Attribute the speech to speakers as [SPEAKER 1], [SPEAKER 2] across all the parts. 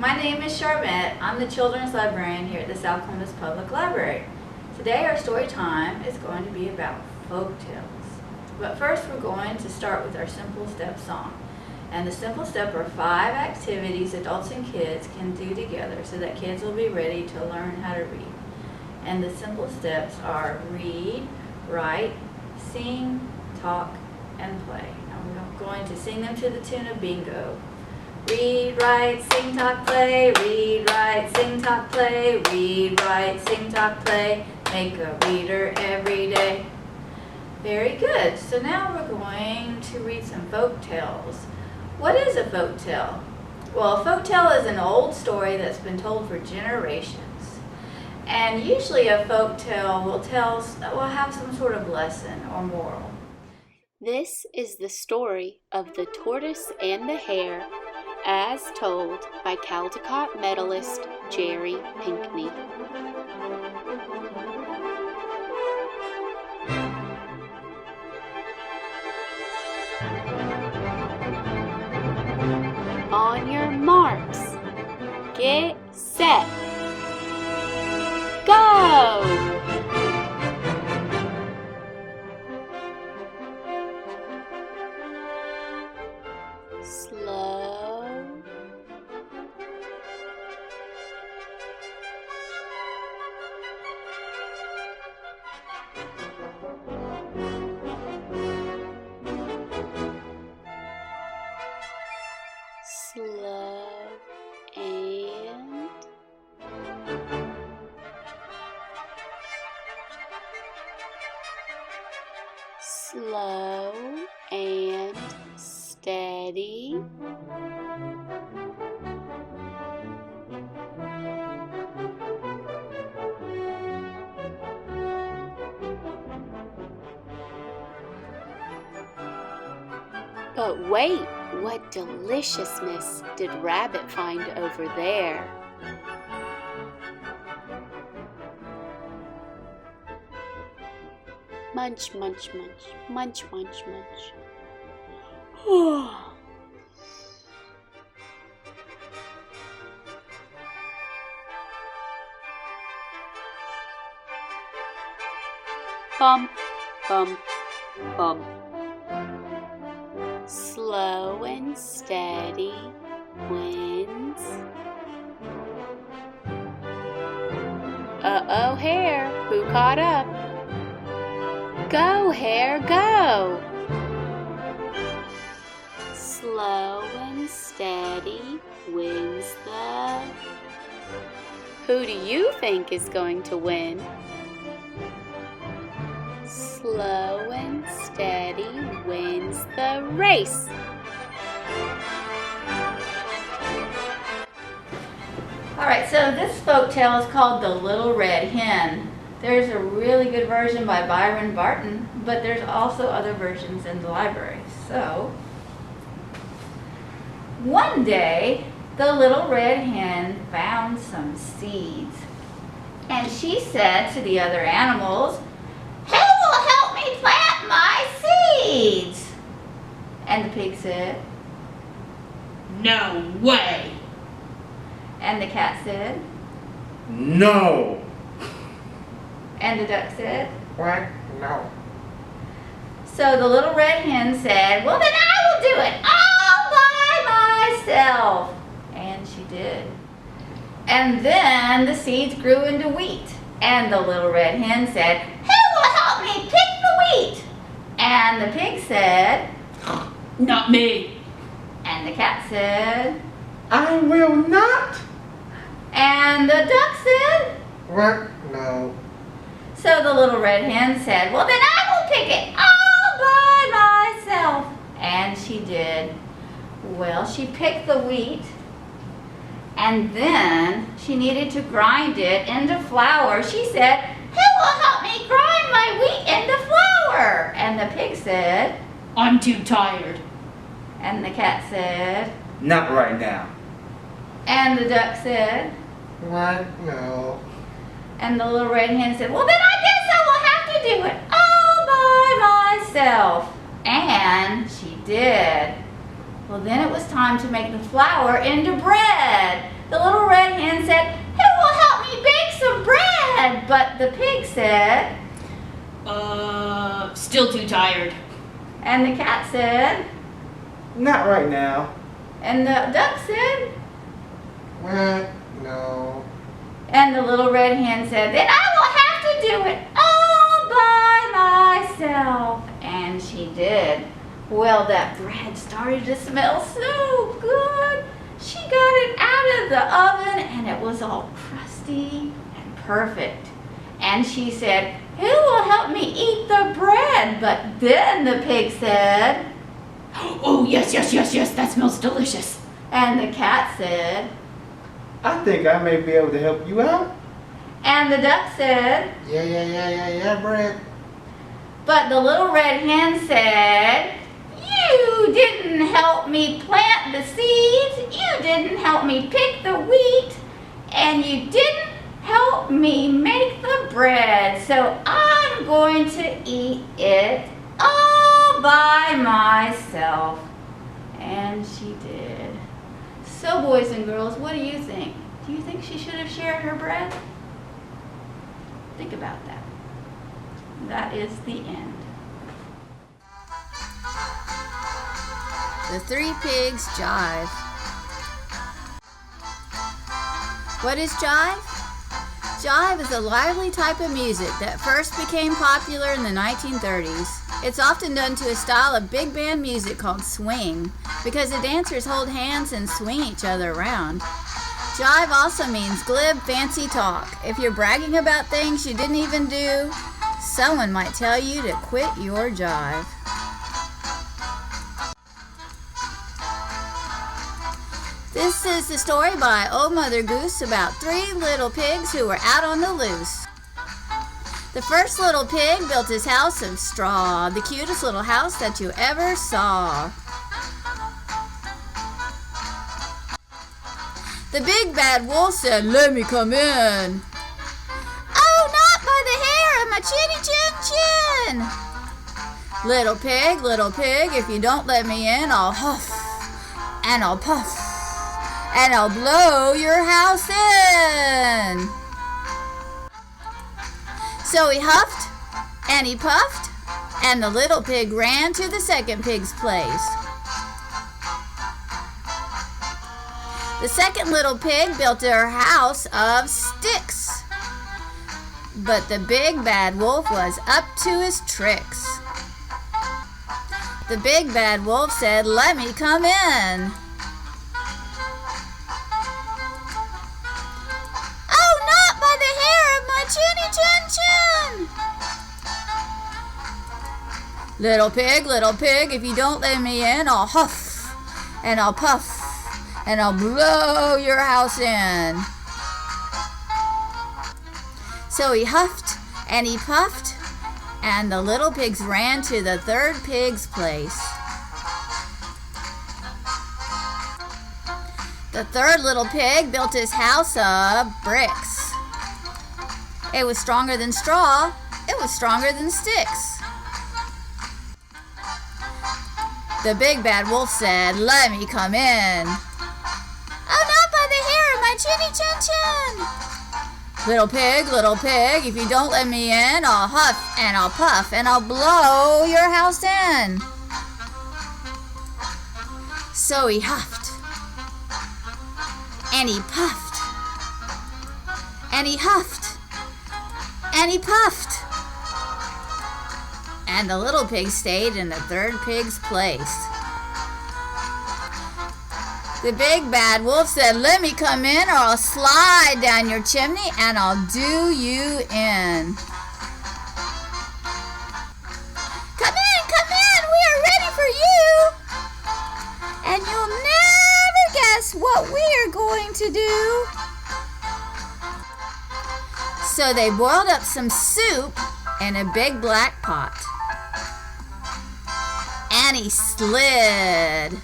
[SPEAKER 1] My name is Charmette. I'm the children's librarian here at the South Columbus Public Library. Today our story time is going to be about folk tales. But first we're going to start with our Simple Step song. And the Simple Step are 5 activities adults and kids can do together so that kids will be ready to learn how to read. And the Simple Steps are read, write, sing, talk, and play. And we're going to sing them to the tune of bingo. Read, write, sing, talk, play. Read, write, sing, talk, play. Read, write, sing, talk, play. Make a reader every day. Very good. So now we're going to read some folk tales. What is a folk tale? Well, a folk tale is an old story that's been told for generations. And usually a folk tale will have some sort of lesson or moral.
[SPEAKER 2] This is the story of the Tortoise and the Hare, as told by Caldecott medalist Jerry Pinkney. On your marks, get set, go! Slow, slow, and slow and steady. But wait, what deliciousness did Rabbit find over there? Munch, munch, munch, munch, munch, munch. Bump, bump, bump. Slow and steady wins. Uh-oh, Hare, who caught up? Go, Hare, go! Slow and steady wins the... Who do you think is going to win? Slow and steady wins the race.
[SPEAKER 1] Alright, so this folk tale is called The Little Red Hen. There's a really good version by Byron Barton, but there's also other versions in the library. So, one day, the little red hen found some seeds. And she said to the other animals, "Who will help me plant my seeds?" And the pig said,
[SPEAKER 3] No way!
[SPEAKER 1] and the cat said,
[SPEAKER 4] No!
[SPEAKER 1] and the duck said,
[SPEAKER 4] What? No.
[SPEAKER 1] So the little red hen said, "Well, then I will do it all by myself." And she did. And then the seeds grew into wheat. And the little red hen said, "Who will help me pick the wheat?" And the pig said,
[SPEAKER 3] Not me!
[SPEAKER 1] and the cat said,
[SPEAKER 4] I will not.
[SPEAKER 1] and the duck said.
[SPEAKER 4] What? No.
[SPEAKER 1] So the little red hen said, "Well, then I will pick it all by myself." And she did. Well, she picked the wheat, and then she needed to grind it into flour. She said, "Who will help me grind my wheat into flour?" And the pig said,
[SPEAKER 3] I'm too tired.
[SPEAKER 1] and the cat said,
[SPEAKER 4] Not right now.
[SPEAKER 1] and the duck said,
[SPEAKER 4] What? No.
[SPEAKER 1] and the little red hen said, "Well, then I guess I will have to do it all by myself." And she did. Well, then it was time to make the flour into bread. The little red hen said, "Who will help me bake some bread?" But the pig said,
[SPEAKER 3] Still too tired.
[SPEAKER 1] and the cat said,
[SPEAKER 4] Not right now.
[SPEAKER 1] and the duck said,
[SPEAKER 4] What? No.
[SPEAKER 1] and the little red hen said, "Then I will have to do it all by myself." And she did. Well, that bread started to smell so good. She got it out of the oven and it was all crusty and perfect. And she said, "Who will help me eat the bread?" But then the pig said,
[SPEAKER 3] Oh, yes, that smells delicious.
[SPEAKER 1] and the cat said,
[SPEAKER 4] I think I may be able to help you out.
[SPEAKER 1] and the duck said,
[SPEAKER 4] Yeah, bread.
[SPEAKER 1] but the little red hen said, "You didn't help me plant the seeds, you didn't help me pick the wheat, and you didn't help me make the bread, so I'm going to eat it all by myself." And she did. So boys and girls, what do you think? Do you think she should have shared her bread? Think about that. That is the end.
[SPEAKER 5] The Three Pigs Jive. What is jive? Jive is a lively type of music that first became popular in the 1930s. It's often done to a style of big band music called swing because the dancers hold hands and swing each other around. Jive also means glib, fancy talk. If you're bragging about things you didn't even do, someone might tell you to quit your jive. This is the story by Old Mother Goose about 3 little pigs who were out on the loose. The first little pig built his house of straw, the cutest little house that you ever saw. The big bad wolf said, "Let me come in." "Oh, not by the hair of my chinny chin chin." Little pig, if you don't let me in, I'll huff and I'll puff and I'll blow your house in. So he huffed and he puffed, and the little pig ran to the second pig's place. The second little pig built her house of sticks, but the big bad wolf was up to his tricks. The big bad wolf said, "Let me come in." "Oh, not by the hair of my chinny chin chin." Little pig, if you don't let me in, I'll huff and I'll puff and I'll blow your house in. So he huffed and he puffed, and the little pigs ran to the third pig's place. The third little pig built his house of bricks. It was stronger than straw. It was stronger than sticks. The big bad wolf said, "Let me come in." "Oh, not by the hair of my chinny chin chin." Little pig, if you don't let me in, I'll huff and I'll puff and I'll blow your house in. So he huffed and he puffed and he huffed and he puffed, and the little pig stayed in the third pig's place. The big bad wolf said, "Let me come in or I'll slide down your chimney and I'll do you in." Come in, we are ready for you. And you'll never guess what we are going to do. So they boiled up some soup in a big black pot. And he slid.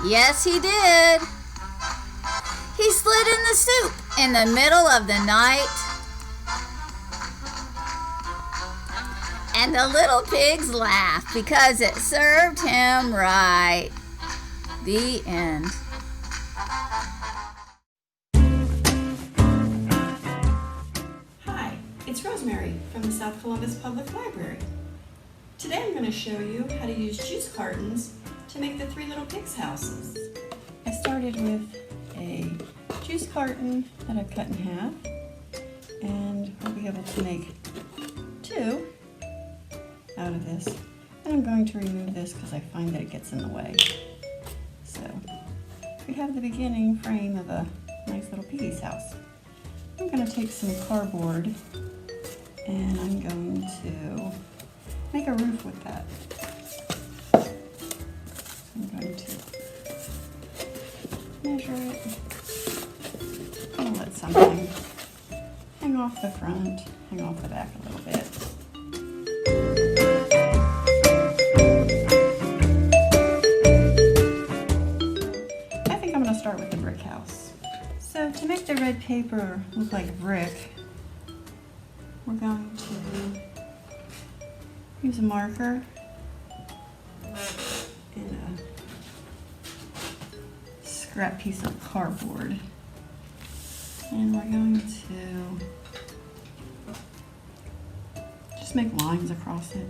[SPEAKER 5] Yes, he did. He slid in the soup in the middle of the night. And the little pigs laughed because it served him right. The end.
[SPEAKER 6] It's Rosemary from the South Columbus Public Library. Today I'm going to show you how to use juice cartons to make the Three Little Pigs houses. I started with a juice carton that I've cut in half, and I'll be able to make two out of this. And I'm going to remove this because I find that it gets in the way. So we have the beginning frame of a nice little piggy's house. I'm going to take some cardboard and I'm going to make a roof with that. I'm going to measure it. I'll let something hang off the front, hang off the back a little bit. I think I'm going to start with the brick house. So to make the red paper look like a brick, we're going to use a marker and a scrap piece of cardboard. And we're going to just make lines across it.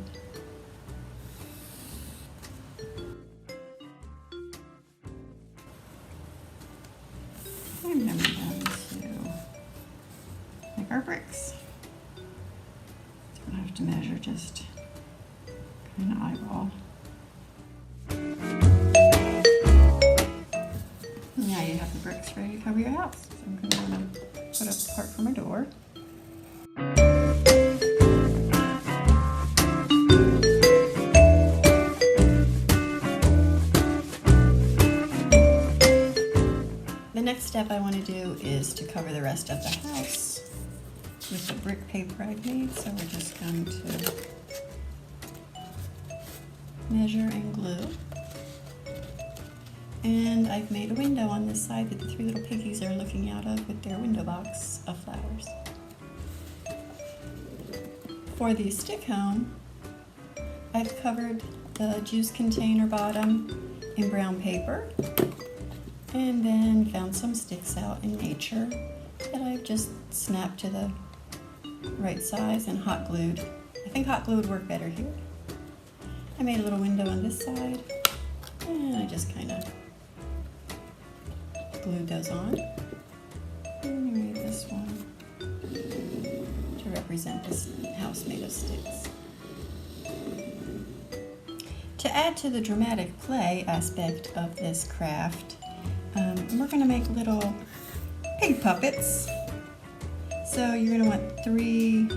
[SPEAKER 6] And then we're going to make our bricks. So we'll have to measure just kind of eyeball. Now you have the bricks ready to cover your house. So I'm going to put up the part for my door. The next step I want to do is to cover the rest of the house with the brick paper I've made. So we're just going to measure and glue. And I've made a window on this side that the three little piggies are looking out of with their window box of flowers. For the stick home, I've covered the juice container bottom in brown paper and then found some sticks out in nature that I've just snapped to the right size and hot glued. I think hot glue would work better here. I made a little window on this side and I just kind of glued those on. And I made this one to represent this house made of sticks. To add to the dramatic play aspect of this craft, we're going to make little pig puppets. So you're going to want 3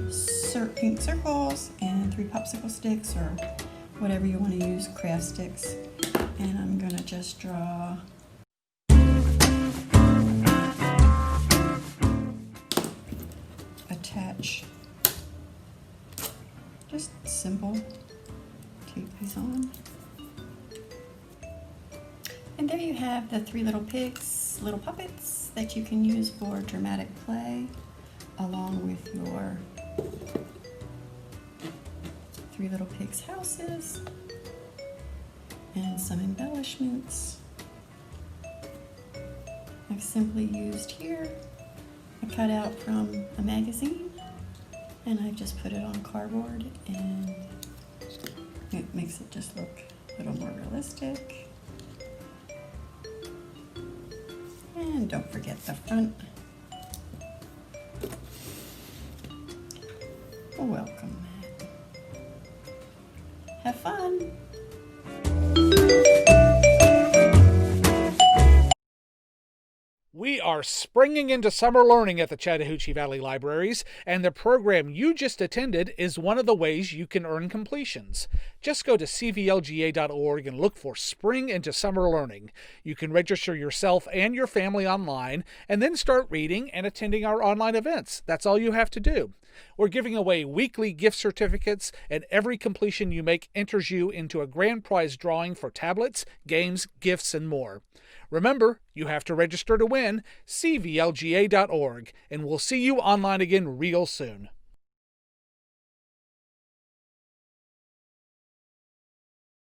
[SPEAKER 6] pink circles and 3 popsicle sticks or whatever you want to use, craft sticks. And I'm going to just draw attach just simple, tape these on. And there you have the 3 little pigs, little puppets that you can use for dramatic play along with your 3 little pigs houses and some embellishments. I've simply used here a cutout from a magazine and I've just put it on cardboard and it makes it just look a little more realistic. And don't forget the front. Welcome, Matt. Have fun.
[SPEAKER 7] We are springing into summer learning at the Chattahoochee Valley Libraries, and the program you just attended is one of the ways you can earn completions. Just go to cvlga.org and look for Spring into Summer Learning. You can register yourself and your family online, and then start reading and attending our online events. That's all you have to do. We're giving away weekly gift certificates, and every completion you make enters you into a grand prize drawing for tablets, games, gifts, and more. Remember, you have to register to win, cvlga.org, and we'll see you online again real soon.